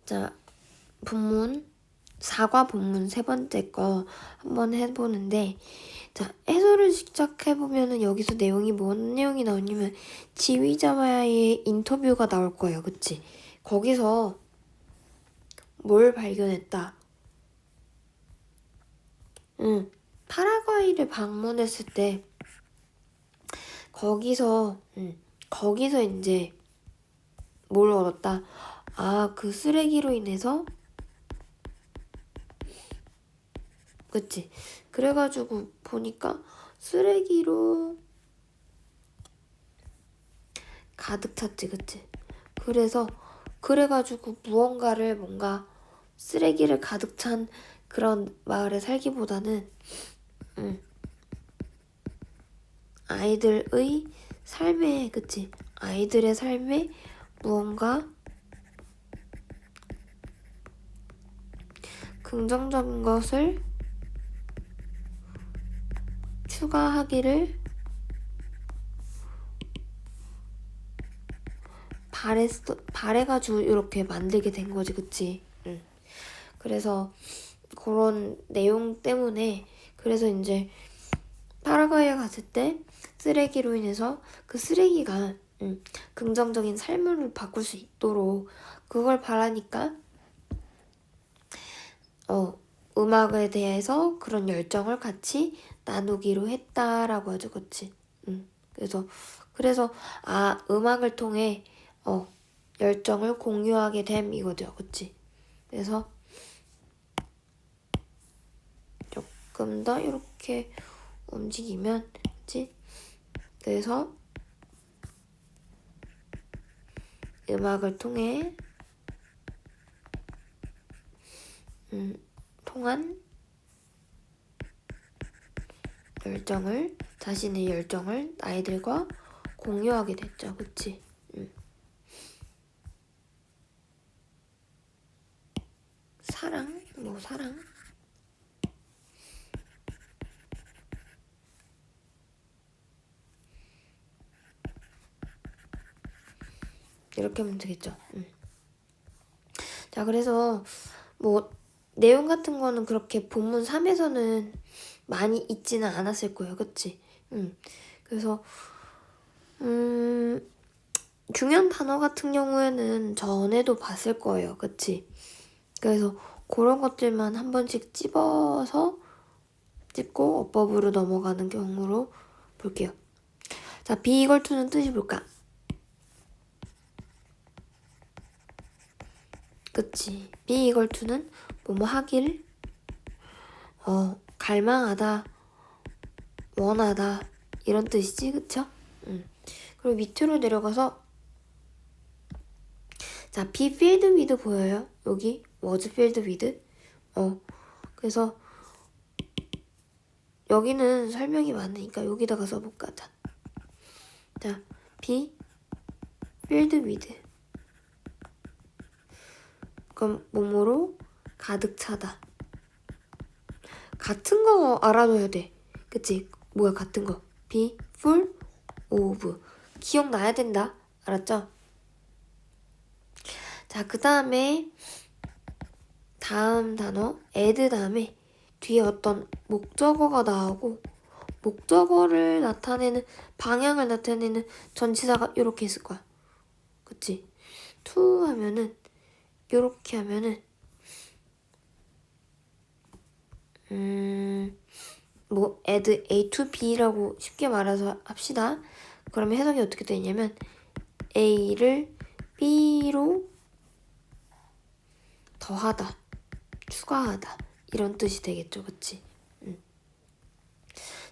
자, 사과 본문 세 번째 거 한번 해보는데, 자, 해설을 시작해보면은 여기서 내용이 뭔 내용이 나오냐면 지휘자와의 인터뷰가 나올 거예요. 그치? 거기서 뭘 발견했다? 파라과이를 방문했을 때 거기서 이제 뭘 얻었다? 아, 그 쓰레기로 인해서 그치? 그래가지고 보니까 쓰레기로 가득 찼지, 그치? 그래가지고 뭔가 쓰레기를 가득 찬 그런 마을에 살기보다는 아이들의 삶에, 그치? 아이들의 삶에 무언가 긍정적인 것을 추가하기를 바래가지고 이렇게 만들게 된 거지, 그치? 그래서 그런 내용 때문에 그래서 이제 파라과이에 갔을 때 쓰레기로 인해서 그 쓰레기가 긍정적인 삶을 바꿀 수 있도록 그걸 바라니까 음악에 대해서 그런 열정을 같이 나누기로 했다라고 하죠, 그치? 그래서 음악을 통해 열정을 공유하게 됨 이거죠, 그치? 그래서 조금 더 이렇게 움직이면, 그치? 그래서 음악을 통해 통한 자신의 열정을 아이들과 공유하게 됐죠, 그치? 사랑? 사랑? 이렇게 하면 되겠죠. 자, 그래서 내용 같은 거는 그렇게 본문 3에서는 많이 있지는 않았을 거예요. 그치? 그래서 중요한 단어 같은 경우에는 전에도 봤을 거예요. 그치? 그래서 그런 것들만 한 번씩 찝고 어법으로 넘어가는 경우로 볼게요. 자, be equal to는 뜻이 뭘까? 그치? be equal to는 뭐뭐 하길 갈망하다, 원하다 이런 뜻이지, 그쵸? 그리고 밑으로 내려가서 자, be filled with 보여요? 여기 was filled with 그래서 여기는 설명이 많으니까 여기다가 써볼까? 자, be filled with 그럼 뭐뭐로 가득 차다. 같은 거 알아둬야 돼. 그치? 뭐야 같은 거? be full of 기억나야 된다. 알았죠? 자, 그 다음에 다음 단어 add 다음에 뒤에 어떤 목적어가 나오고 목적어를 나타내는 방향을 나타내는 전치사가 이렇게 있을 거야. 그치? to 하면은 이렇게 하면은 add A to B라고 쉽게 말해서 합시다. 그러면 해석이 어떻게 되냐면 A를 B로 더하다, 추가하다 이런 뜻이 되겠죠, 그치?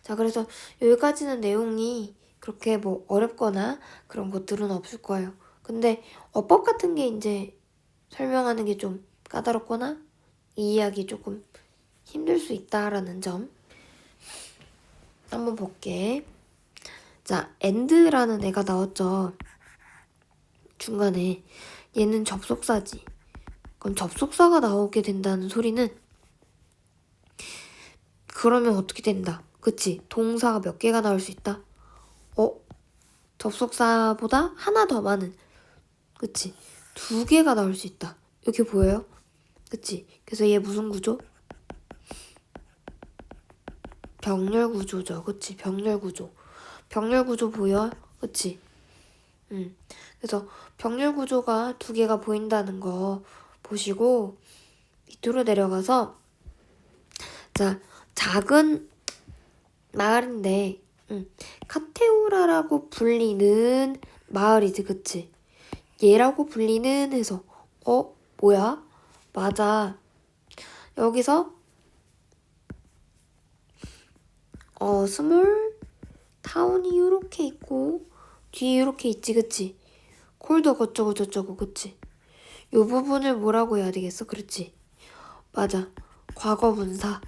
자, 그래서 여기까지는 내용이 그렇게 어렵거나 그런 것들은 없을 거예요. 근데 어법 같은 게 이제 설명하는 게 좀 까다롭거나 이해하기 조금 힘들 수 있다라는 점 한번 볼게. 자, and라는 애가 나왔죠. 중간에 얘는 접속사지. 그럼 접속사가 나오게 된다는 소리는 그러면 어떻게 된다? 그치? 동사가 몇 개가 나올 수 있다? 접속사보다 하나 더 많은 그치? 2개가 나올 수 있다. 이렇게 보여요? 그치? 그래서 얘 무슨 구조? 병렬 구조죠. 그치? 병렬 구조. 병렬 구조 보여? 그치? 그래서 병렬 구조가 두 개가 보인다는 거 보시고 밑으로 내려가서 자, 작은 마을인데 카테우라라고 불리는 마을이지, 그치? 얘라고 불리는 해서 뭐야? 맞아. 여기서 스몰 타운이 요렇게 있고 뒤에 요렇게 있지, 그치? 콜도 어쩌고 저쩌고, 그치? 요 부분을 뭐라고 해야 되겠어? 그렇지? 맞아. 과거 분사가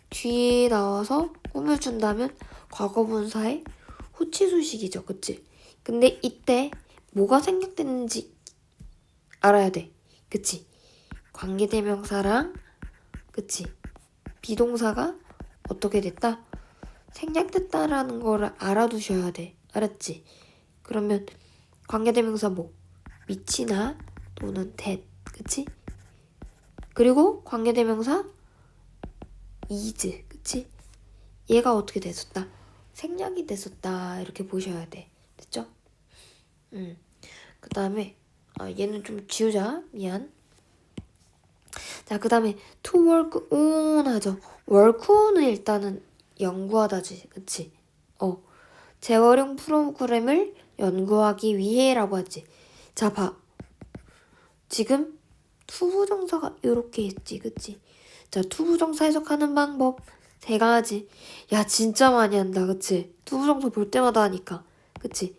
뒤에 나와서 꾸며준다면 과거 분사의 후치수식이죠, 그치? 근데 이때 뭐가 생략됐는지 알아야 돼, 그치? 관계대명사랑, 그치? 비동사가 어떻게 됐다? 생략됐다라는 거를 알아두셔야 돼. 알았지? 그러면 관계대명사 뭐? 미치나 또는 that. 그치? 그리고 관계대명사 is. 그치? 얘가 어떻게 됐었다? 생략이 됐었다. 이렇게 보셔야 돼. 됐죠? 그 다음에 얘는 좀 지우자. 미안. 자, 그 다음에 to work on 하죠. work on은 일단은 연구하다지. 그치? 재활용 프로그램을 연구하기 위해라고 하지. 자, 봐. 지금 투부정사가 이렇게 있지. 그치? 자, 투부정사 해석하는 방법 세 가지. 야, 진짜 많이 한다. 그치? 투부정사 볼 때마다 하니까. 그치?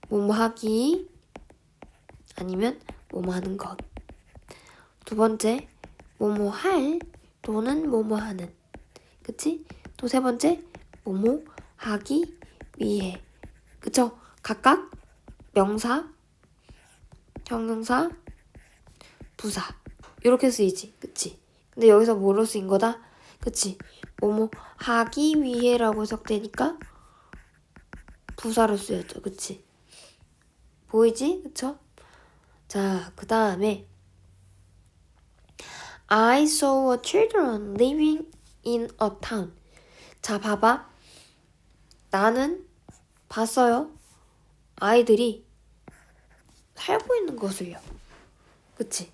뭐뭐 하기 아니면 뭐뭐 하는 것. 두 번째, 뭐뭐 할 또는 뭐뭐 하는. 그치? 또 세 번째, 뭐뭐 하기 위해. 그쵸? 각각 명사, 형용사, 부사 이렇게 쓰이지. 그치? 근데 여기서 뭐로 쓰인 거다? 그치? 뭐뭐 하기 위해라고 해석되니까 부사로 쓰였죠. 그치? 보이지? 그쵸? 자, 그 다음에 I saw a children living in a town. 자, 봐봐. 나는 봤어요. 아이들이 살고 있는 것을요. 그치?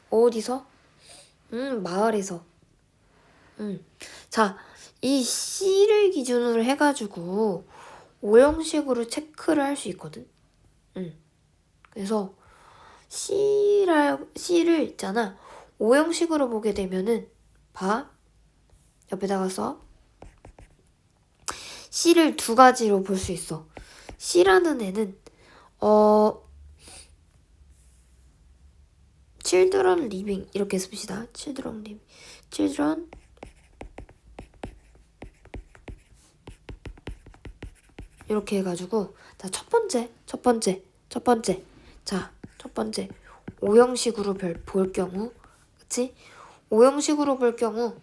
어디서? 마을에서. 자, 이 C를 기준으로 해가지고 오형식으로 체크를 할 수 있거든. 그래서 C를 있잖아. 오형식으로 보게 되면은 봐. 옆에다가 써. C를 두 가지로 볼 수 있어. C라는 애는 children living 이렇게 씁시다. children living. children 이렇게 해가지고 자, 첫 번째. 자, 첫 번째 오형식으로 볼 경우, 그치? 오형식으로 볼 경우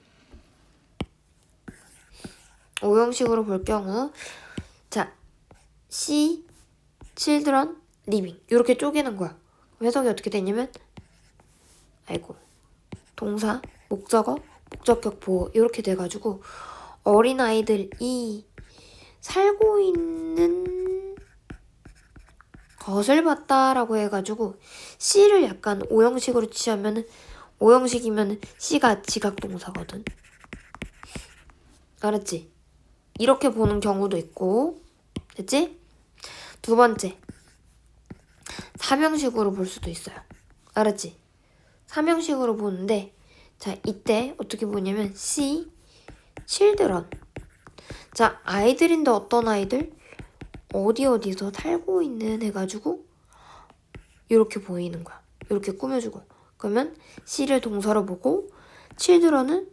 자, C, children, living 이렇게 쪼개는 거야. 해석이 어떻게 되냐면 동사, 목적어, 목적격 보호 이렇게 돼가지고 어린아이들이 살고 있는 것을 봤다라고 해가지고 C를 약간 오형식으로 취하면은 오형식이면 C가 지각동사거든. 알았지? 이렇게 보는 경우도 있고, 됐지? 두 번째, 삼형식으로 볼 수도 있어요. 알았지? 삼형식으로 보는데, 자, 이때 어떻게 보냐면 C, children. 자, 아이들인데 어떤 아이들? 어디서 살고 있는 해가지고 이렇게 보이는 거야. 이렇게 꾸며주고. 그러면 C를 동사로 보고 children은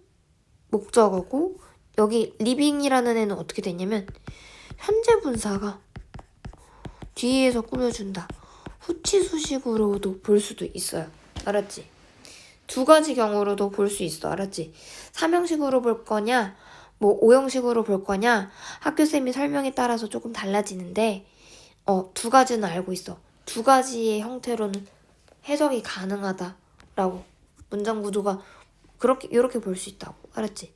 목적어고 여기 living이라는 애는 어떻게 되냐면 현재 분사가 뒤에서 꾸며준다. 후치수식으로도 볼 수도 있어요. 알았지? 두 가지 경우로도 볼 수 있어. 알았지? 삼형식으로 볼 거냐 뭐 오형식으로 볼 거냐 학교쌤이 설명에 따라서 조금 달라지는데 두 가지는 알고 있어. 두 가지의 형태로는 해석이 가능하다라고. 문장 구조가 이렇게 볼 수 있다고. 알았지?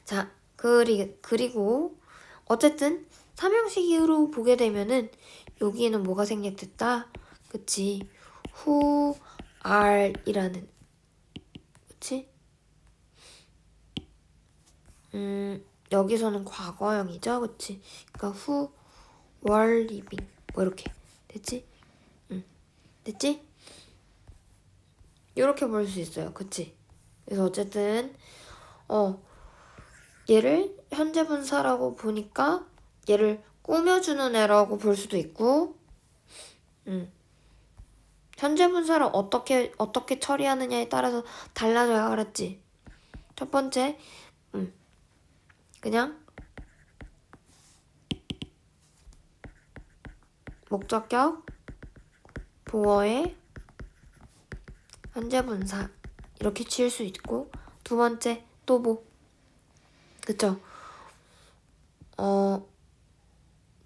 자, 그리고 어쨌든 삼형식으로 보게 되면은 여기에는 뭐가 생략됐다? 그치? who are 이라는, 그치? 여기서는 과거형이죠, 그치? 그러니까 who were living 뭐 이렇게 됐지? 됐지? 이렇게 볼 수 있어요, 그치? 그래서 어쨌든 얘를 현재 분사라고 보니까 얘를 꾸며주는 애라고 볼 수도 있고, 현재 분사를 어떻게 처리하느냐에 따라서 달라져요, 알았지? 첫 번째, 그냥 목적격 보어의 현재 분사 이렇게 지을 수 있고, 두 번째 또 뭐, 그쵸?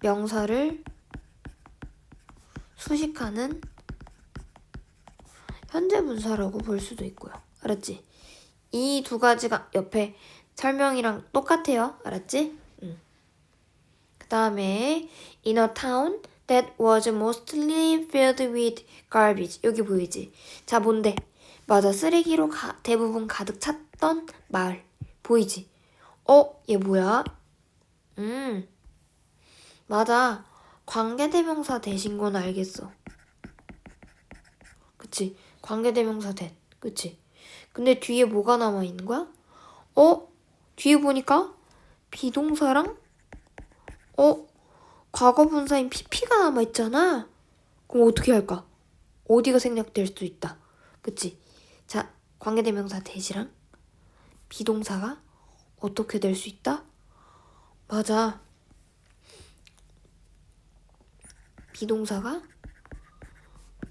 명사를 수식하는 현재 분사라고 볼 수도 있고요. 알았지? 이 두 가지가 옆에 설명이랑 똑같아요. 알았지? 그 다음에 in a town that was mostly filled with garbage. 여기 보이지? 자, 뭔데? 맞아. 쓰레기로 대부분 가득 찼던 마을. 보이지? 얘 뭐야? 맞아. 관계대명사 대신 건 알겠어. 그치? 관계대명사 대. 그치? 근데 뒤에 뭐가 남아있는 거야? 뒤에 보니까 비동사랑 과거 분사인 pp가 남아있잖아. 그럼 어떻게 할까? 어디가 생략될 수 있다. 그치? 자, 관계대명사 대시랑 비동사가 어떻게 될 수 있다? 맞아. 비동사가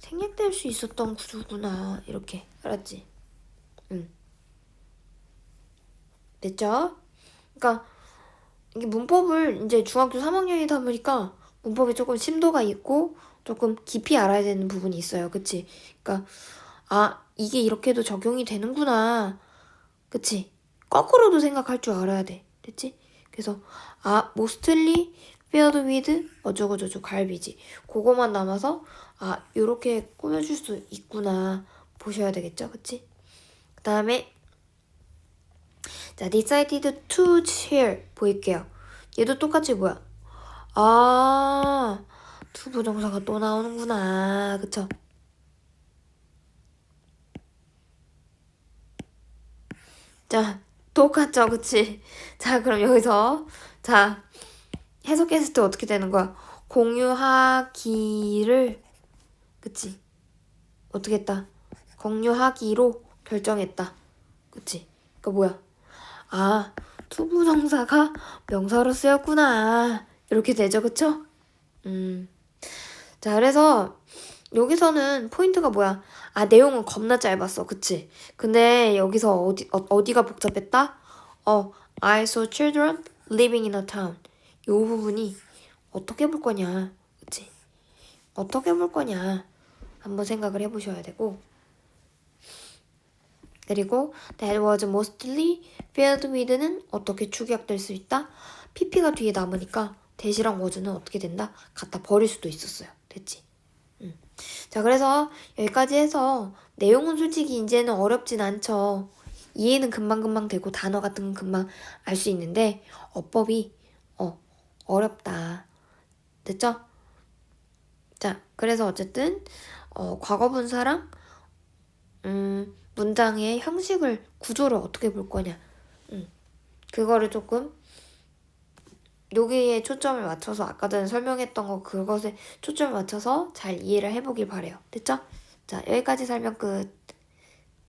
생략될 수 있었던 구조구나. 이렇게. 알았지? 됐죠? 그러니까 이게 문법을 이제 중학교 3학년이다 보니까 문법에 조금 심도가 있고 조금 깊이 알아야 되는 부분이 있어요. 그치? 그러니까 이게 이렇게도 적용이 되는구나. 그치? 거꾸로도 생각할 줄 알아야 돼. 됐지? 그래서 mostly filled with 어쩌고저쩌고 갈비지. 그거만 남아서 요렇게 꾸며줄 수 있구나 보셔야 되겠죠? 그치? 그 다음에 자, decided to share 보일게요. 얘도 똑같이 뭐야? 두 부정사가 또 나오는구나. 그쵸? 자, 똑같죠? 그치? 자, 그럼 여기서 자, 해석했을 때 어떻게 되는 거야? 공유하기를 그치? 어떻게 했다? 공유하기로 결정했다. 그치? 그니까 뭐야? 투부정사가 명사로 쓰였구나. 이렇게 되죠, 그쵸? 자, 그래서 여기서는 포인트가 뭐야? 내용은 겁나 짧았어, 그치? 근데 여기서 어디가 복잡했다? I saw children living in a town. 요 부분이 어떻게 볼 거냐, 그치? 어떻게 볼 거냐 한번 생각을 해보셔야 되고, 그리고 that was mostly filled with는 어떻게 축약될 수 있다? pp가 뒤에 남으니까 that이랑 was는 어떻게 된다? 갖다 버릴 수도 있었어요. 됐지? 자, 그래서 여기까지 해서 내용은 솔직히 이제는 어렵진 않죠. 이해는 금방금방 되고 단어 같은 건 금방 알 수 있는데 어법이 어렵다. 됐죠? 자, 그래서 어쨌든 과거분사랑 문장의 형식을 구조를 어떻게 볼 거냐. 그거를 조금 여기에 초점을 맞춰서 아까 전에 설명했던 거 그것에 초점을 맞춰서 잘 이해를 해보길 바래요. 됐죠? 자, 여기까지 설명 끝.